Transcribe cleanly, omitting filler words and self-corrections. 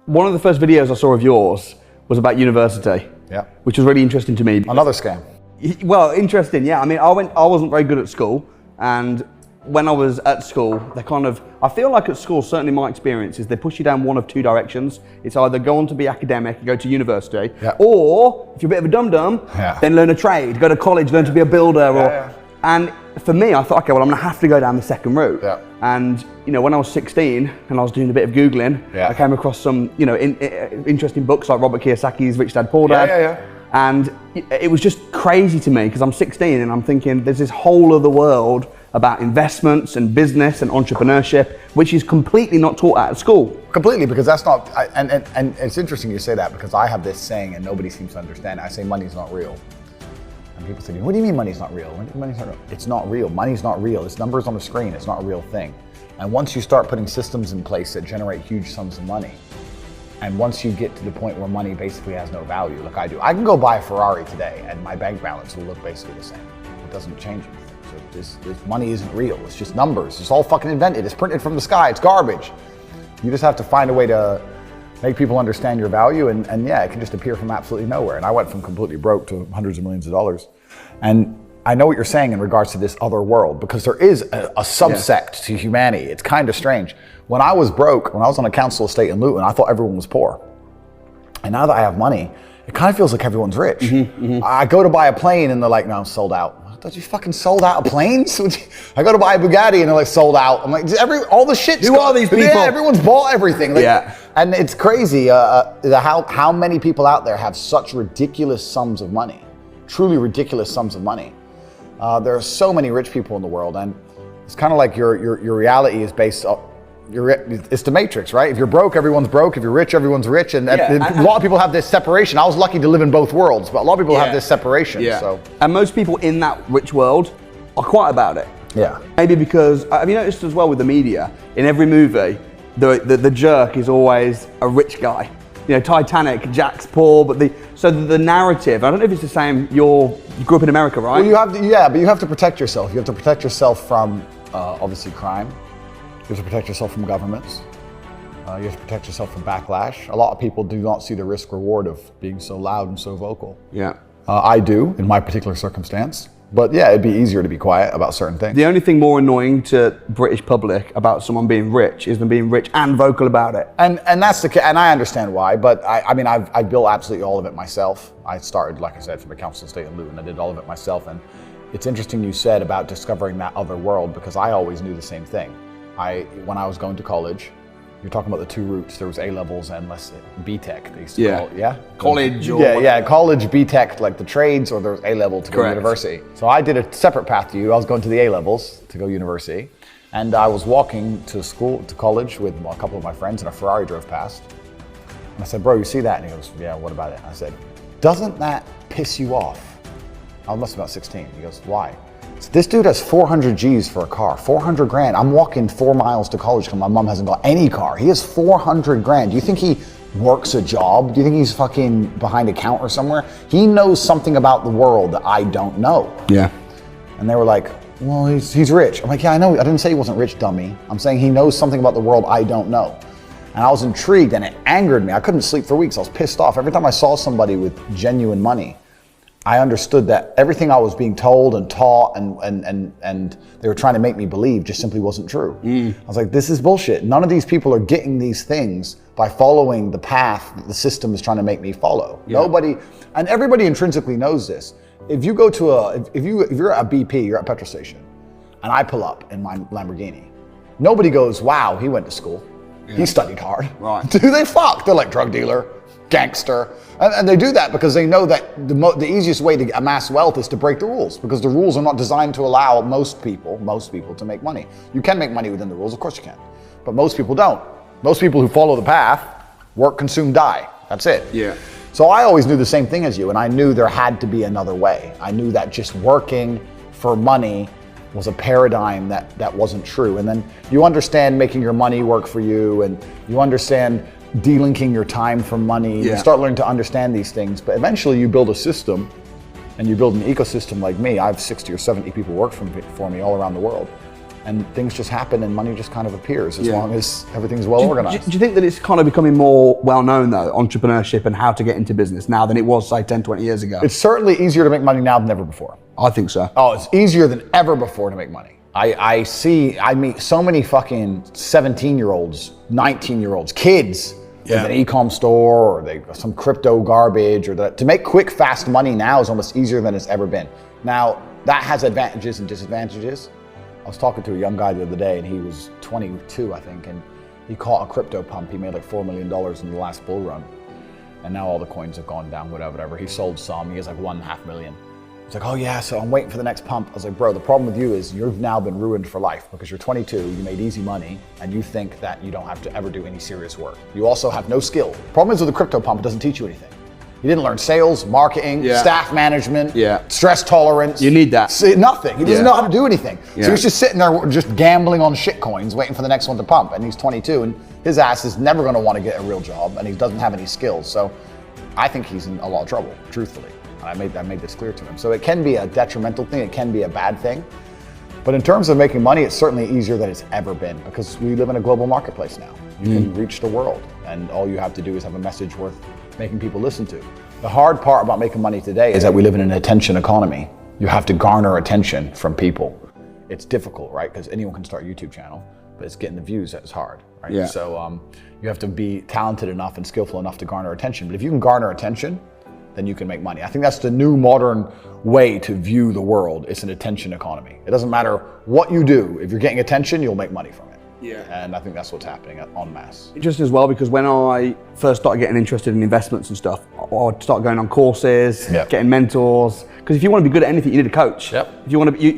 One of the first videos I saw of yours was about university. Yeah. Which was really interesting to me. Another scam. Well, interesting, yeah. I mean, I wasn't very good at school, and when I was at school, I feel like at school, certainly my experience is they push you down one of two directions. It's either go on to be academic, go to university, or if you're a bit of a dum-dum, then learn a trade, go to college, learn to be a builder. And for me, I thought, okay, well, I'm gonna have to go down the second route. And when I was 16 and I was doing a bit of Googling, I came across some interesting books like Robert Kiyosaki's Rich Dad Poor Dad. And it was just crazy to me because I'm 16 and I'm thinking there's this whole other world about investments and business and entrepreneurship, which is completely not taught at school. Completely, because that's not, and it's interesting you say that because I have this saying and nobody seems to understand. I say money's not real. And people say, what do you mean money's not real? Money's not real? It's not real. Money's not real. It's numbers on the screen. It's not a real thing. And once you start putting systems in place that generate huge sums of money, and once you get to the point where money basically has no value, like I do, I can go buy a Ferrari today and my bank balance will look basically the same. It doesn't change anything. So this money isn't real. It's just numbers. It's all fucking invented. It's printed from the sky. It's garbage. You just have to find a way to make people understand your value, and yeah, it can just appear from absolutely nowhere. And I went from completely broke to hundreds of millions of dollars. And I know what you're saying in regards to this other world, because there is a subsect to humanity. It's kind of strange. When I was broke, when I was on a council estate in Luton, I thought everyone was poor. And now that I have money, it kind of feels like everyone's rich. I go to buy a plane and they're like, no, I'm sold out. I thought you fucking sold out of planes? I go to buy a Bugatti and they're like, sold out. I'm like, all the shit. Who are these people? Yeah, everyone's bought everything. Like, and it's crazy how many people out there have such ridiculous sums of money, truly ridiculous sums of money. There are so many rich people in the world, and it's kind of like your reality is based on, it's the Matrix, right? If you're broke, everyone's broke. If you're rich, everyone's rich. And a lot of people have this separation. I was lucky to live in both worlds, but a lot of people have this separation. So. And most people in that rich world are quiet about it. Maybe because, have you noticed as well with the media, in every movie, the jerk is always a rich guy. Titanic, Jack's poor, but the narrative, I don't know if it's the same, you grew up in America, right? Well, you have to, but you have to protect yourself. You have to protect yourself from, obviously, crime. You have to protect yourself from governments. You have to protect yourself from backlash. A lot of people do not see the risk reward of being so loud and so vocal. I do, in my particular circumstance. But yeah, it'd be easier to be quiet about certain things. The only thing more annoying to British public about someone being rich is them being rich and vocal about it. And that's and I understand why, but I mean, I've built absolutely all of it myself. I started, like I said, from a council estate in Luton. I did all of it myself. And it's interesting you said about discovering that other world, because I always knew the same thing. When I was going to college, you're talking about the two routes. There was A-levels and B-Tech, they used to call it, College or college, B-Tech, like the trades, or there was A-level to go to university. So I did a separate path to you. I was going to the A-levels to go university. And I was walking to college with a couple of my friends, and a Ferrari drove past. And I said, bro, you see that? And he goes, yeah, what about it? And I said, doesn't that piss you off? I must have been about 16. He goes, why? This dude has 400 G's for a car, 400 grand. I'm walking 4 miles to college because my mom hasn't got any car. He has 400 grand. Do you think he works a job? Do you think he's fucking behind a counter somewhere? He knows something about the world that I don't know. And they were like, well, he's rich. I'm like, yeah, I know. I didn't say he wasn't rich, dummy. I'm saying he knows something about the world I don't know. And I was intrigued, and it angered me. I couldn't sleep for weeks. I was pissed off. Every time I saw somebody with genuine money, I understood that everything I was being told and taught and they were trying to make me believe just simply wasn't true. I was like, this is bullshit. None of these people are getting these things by following the path that the system is trying to make me follow. Nobody, and everybody intrinsically knows this. If you go to if you're at a BP, you're at a petrol station, and I pull up in my Lamborghini, nobody goes, wow, he went to school. He studied hard. Do they fuck? They're like, drug dealer, gangster. And they do that because they know that the easiest way to amass wealth is to break the rules, because the rules are not designed to allow most people to make money. You can make money within the rules, of course you can, but most people don't. Most people who follow the path, work, consume, die. That's it. So I always knew the same thing as you, and I knew there had to be another way. I knew that just working for money was a paradigm that wasn't true. And then you understand making your money work for you, and you understand delinking your time from money. You start learning to understand these things, but eventually you build a system, and you build an ecosystem like me. I have 60 or 70 people work for me all around the world. and things just happen and money just kind of appears as long as everything's well organized. Do you think that it's kind of becoming more well known though, entrepreneurship and how to get into business now than it was say 10, 20 years ago? It's certainly easier to make money now than ever before. I think so. Oh, it's easier than ever before to make money. I meet so many fucking 17-year-olds, 19-year-olds, kids with an e-com store or some crypto garbage to make quick, fast money now is almost easier than it's ever been. Now, that has advantages and disadvantages. I was talking to a young guy the other day and he was 22, I think, and he caught a crypto pump. He made like $4 million in the last bull run. And now all the coins have gone down, whatever. He sold some, he has like $1.5 million. He's like, oh yeah, so I'm waiting for the next pump. I was like, bro, the problem with you is you've now been ruined for life because you're 22, you made easy money, and you think that you don't have to ever do any serious work. You also have no skill. The problem is with the crypto pump, it doesn't teach you anything. You didn't learn sales, marketing, staff management, stress tolerance. You need that. Nothing. He doesn't know how to do anything. So he's just sitting there just gambling on shit coins, waiting for the next one to pump. And he's 22, and his ass is never going to want to get a real job, and he doesn't have any skills. So I think he's in a lot of trouble, truthfully. And I made this clear to him. So it can be a detrimental thing. It can be a bad thing. But in terms of making money, it's certainly easier than it's ever been because we live in a global marketplace now. You can reach the world, and all you have to do is have a message worth making people listen to. The hard part about making money today is that we live in an attention economy. You have to garner attention from people. It's difficult, right? Because anyone can start a YouTube channel, but it's getting the views that's hard, right? Yeah. So you have to be talented enough and skillful enough to garner attention. But if you can garner attention, then you can make money. I think that's the new modern way to view the world. It's an attention economy. It doesn't matter what you do. If you're getting attention, you'll make money from it. Yeah. And I think that's what's happening en masse. Interesting as well, because when I first started getting interested in investments and stuff, I'd start going on courses, getting mentors. Because if you want to be good at anything, you need a coach. Yep. If you want to be,